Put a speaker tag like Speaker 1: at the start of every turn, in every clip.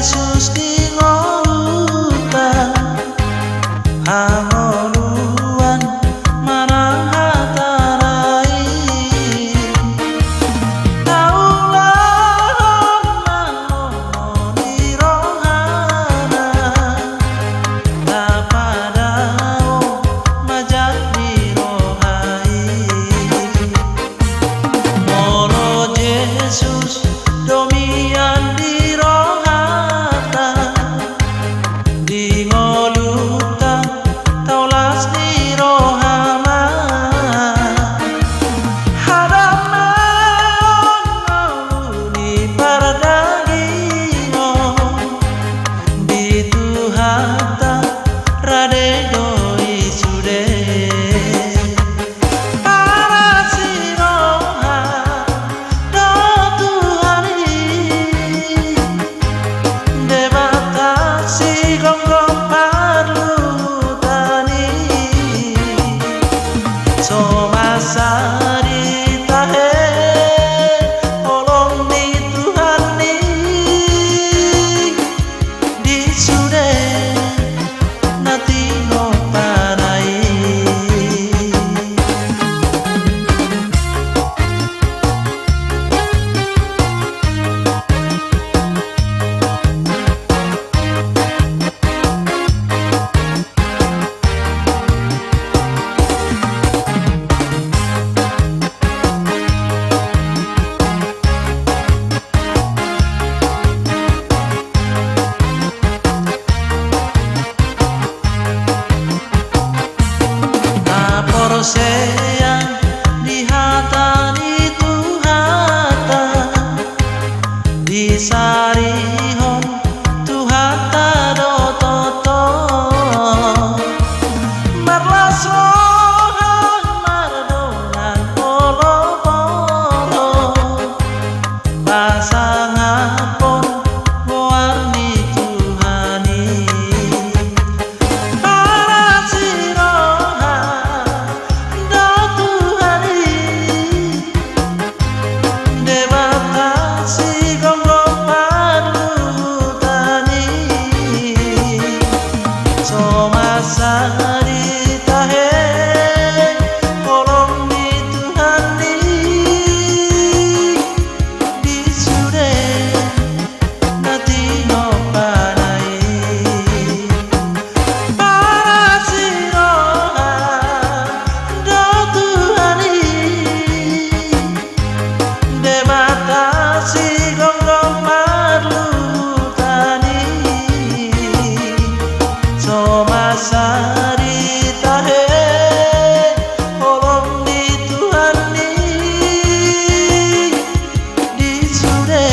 Speaker 1: Yesus di ngolutan angoluan marang hatarai taulah mangoni rohana tapadao majak di rohai moro Yesus domian di rohata di ngoluta taulas di rohama hadaman ngoluni pardagino di tuhata rade doi sude para siroha do Tuhani debatasi gonggong parlutani somasari tahe olong di Tuhani di sude nati no panai Sayang di hatani Tuhata di sarihon Tuhata do toto marlas rohan mardonan polo-polo pasangapon warni Tuhani para siroha do Tuhani debatasi gonggong parlutani somasari tahe olong di Tuhani di sude nati no panai para siroha do Tuhani debatasi gonggong parlutani somasari tahe olong di Tuhani di sude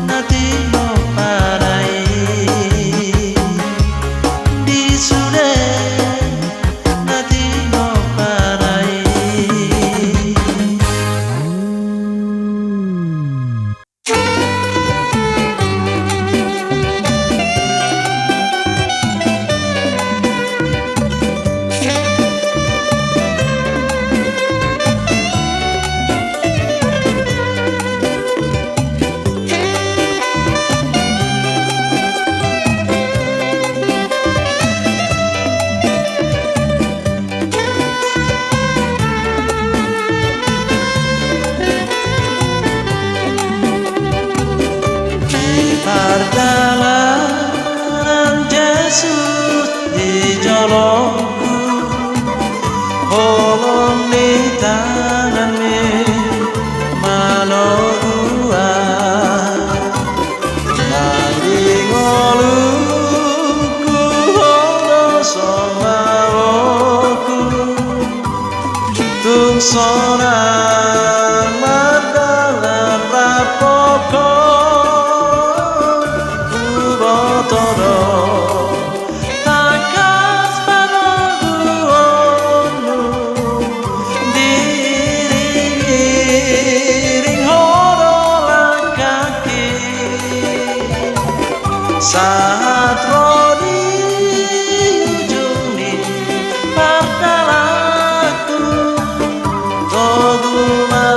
Speaker 1: nati no panai di sude nati no panai. Perjalanan Yesus di jolongku holong di tanganmu malorua nadi ngoluku hono somawoku tung sonang madalan rapoko todo takas panaguonu diring horolan kaki saat rodi ujung pardalaku toguma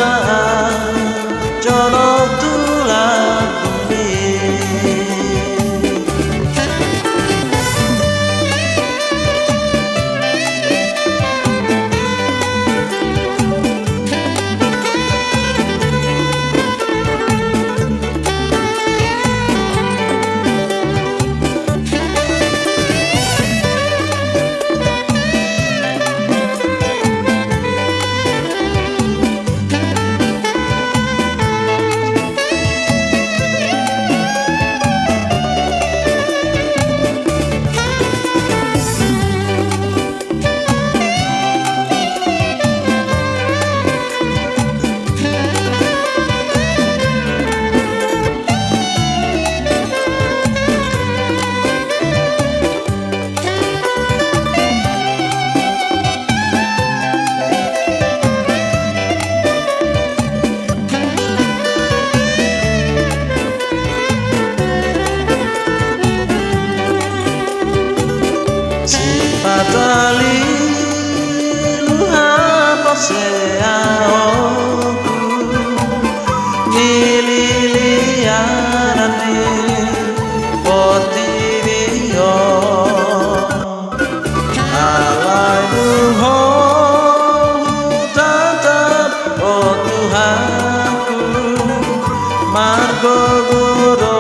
Speaker 1: jono tulang bumi seaoku ililianane potiviyo alai nuhon tatap oh Tuhanku margo guru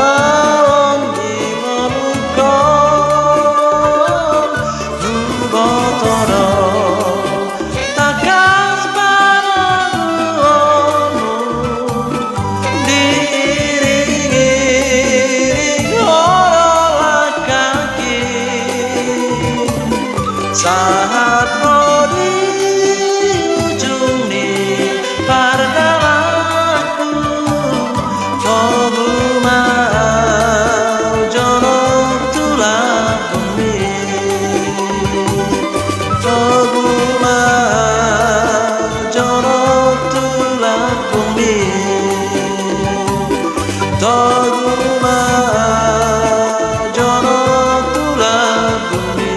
Speaker 1: alam dimoluko jubotoro takas baraguonu diiringi orola kaki saat di ujung ni pardalaku Tobu mau jorok tulang bumi Tobu mau jorok tulang bumi Tobu mau jorok tulang bumi.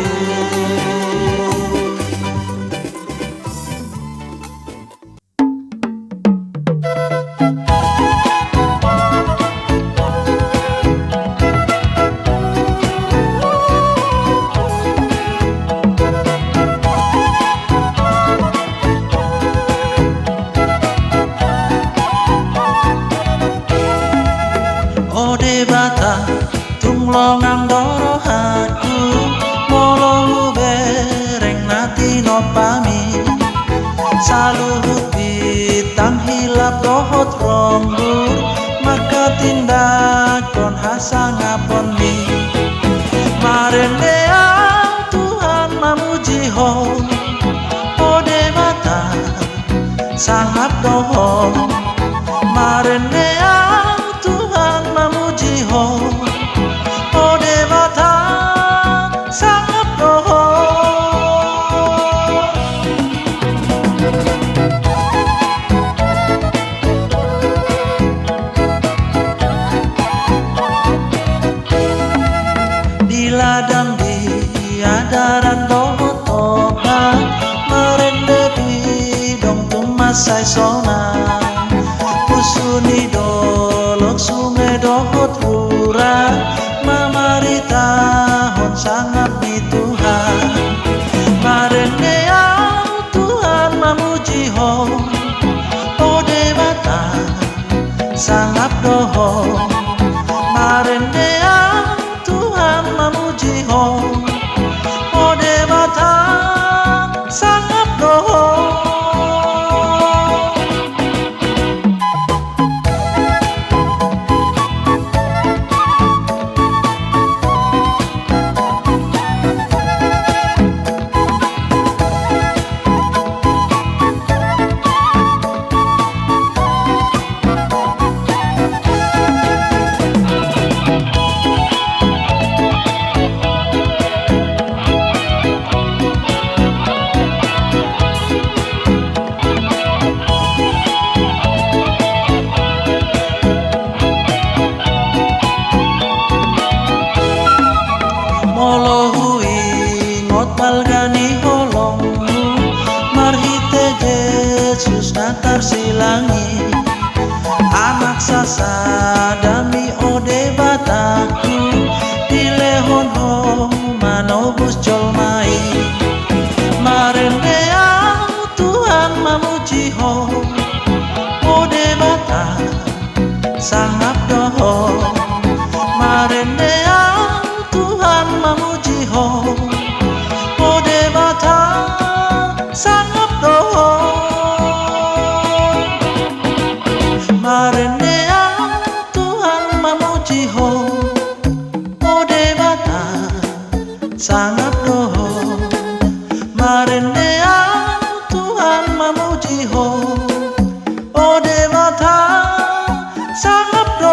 Speaker 1: Ode bata tunglongang dorohaku molo bereng nati nopami saluhut bitang hilap dohot rombur maka tindakon hasa ngapon mi marendea Tuhan mamuji ho ode bata sangap doho marendea Tuhan mamuji ho ode bata sangap doho di ladang di adaran doho toba merende bidong tumasai sona pusuni dolok sungai dohot rura mamarita hon sangat ni Tuhan marendea Tuhan mamuji ho ode bata sangat doho marendea Tuhan mamuji ho ode bata sangat doho. Molo hui ngot balgani holongmu marhite Yesus natar silangi anak sasa dami ode bataku dilehon ho manobus jolmai marendea Tuhan mamuji ho ode bata sangap doho marendea Tuhan mamuji ho ode bata sangap doho marendea Tuhan mamuji ho ode bata sangap doho marendea Tuhan mamuji ho ode bata sangap doho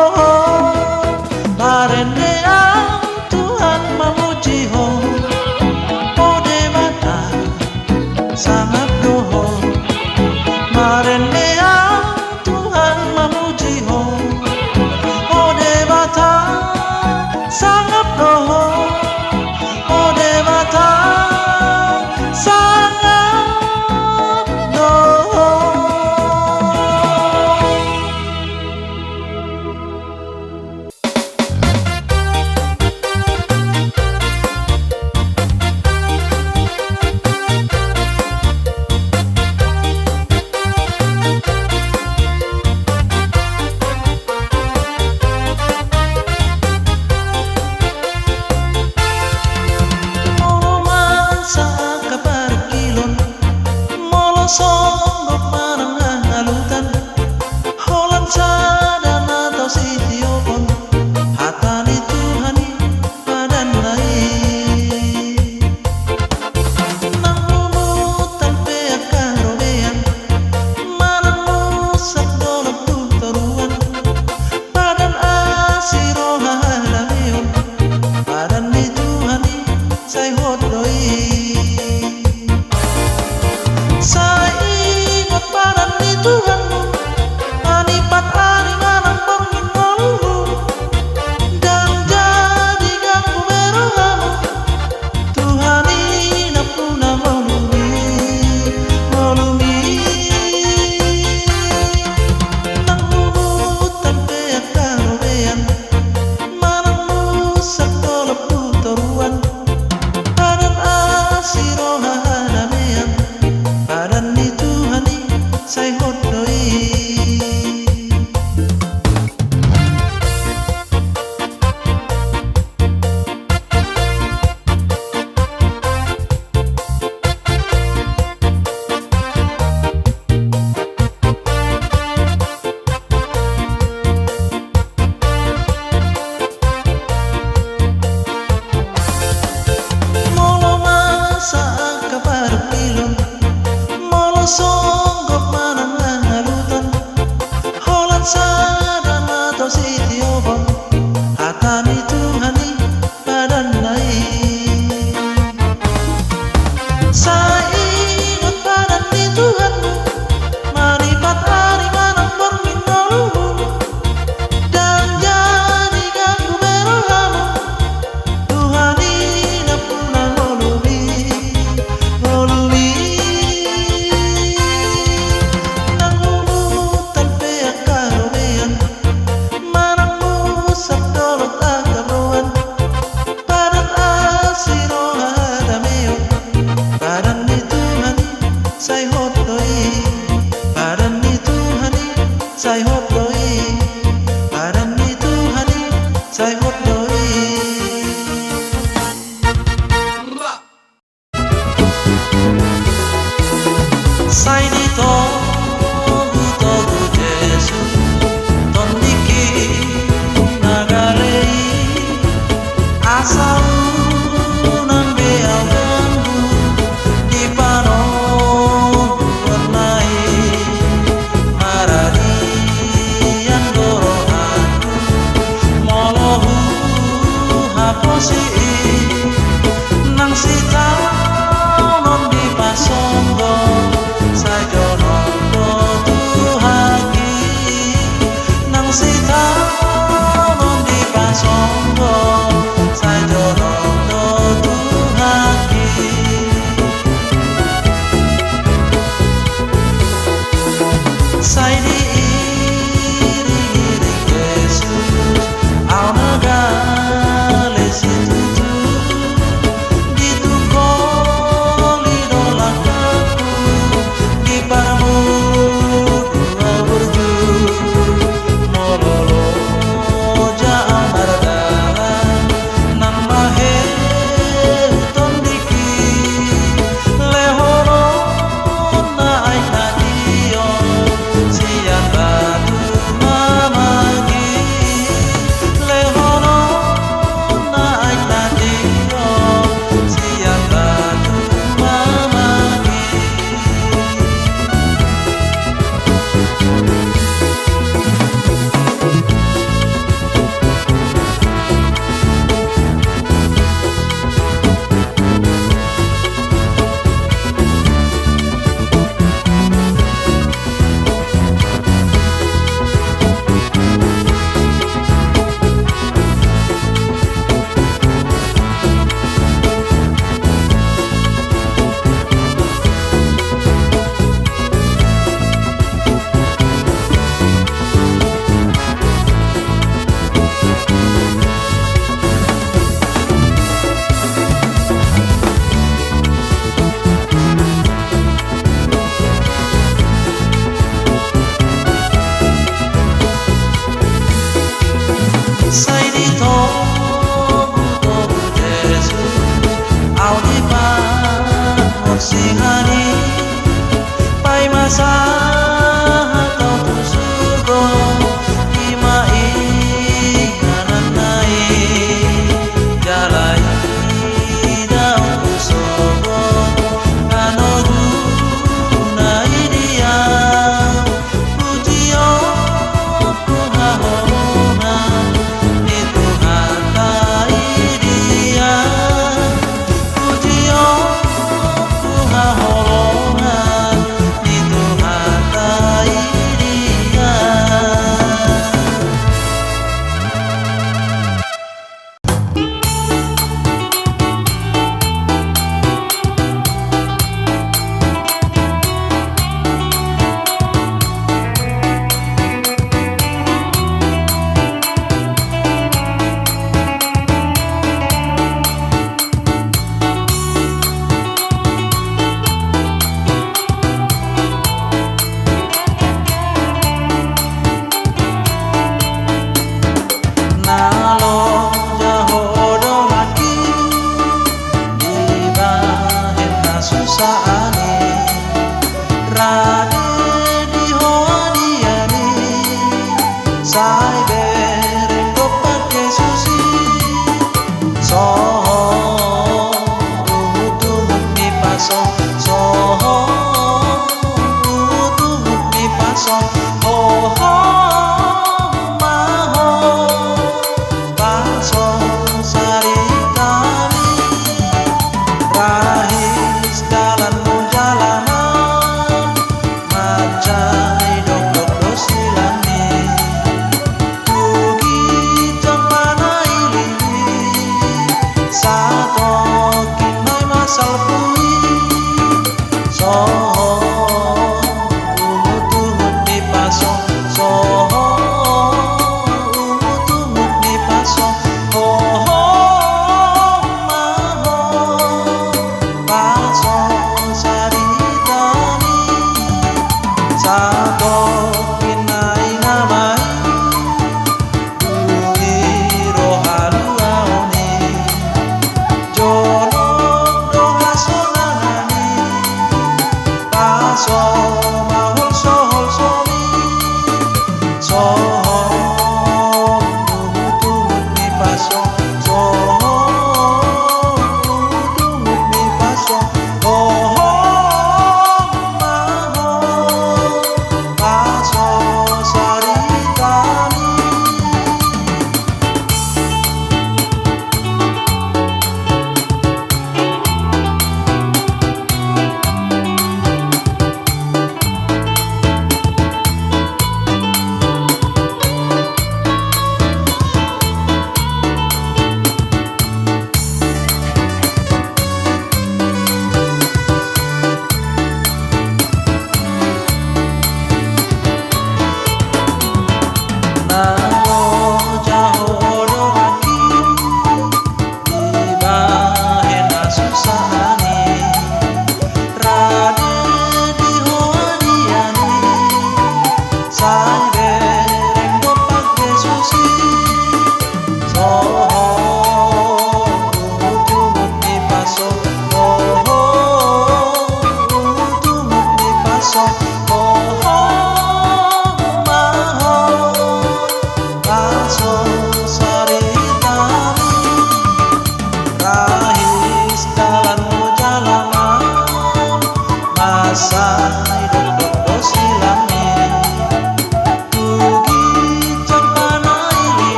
Speaker 1: Sai be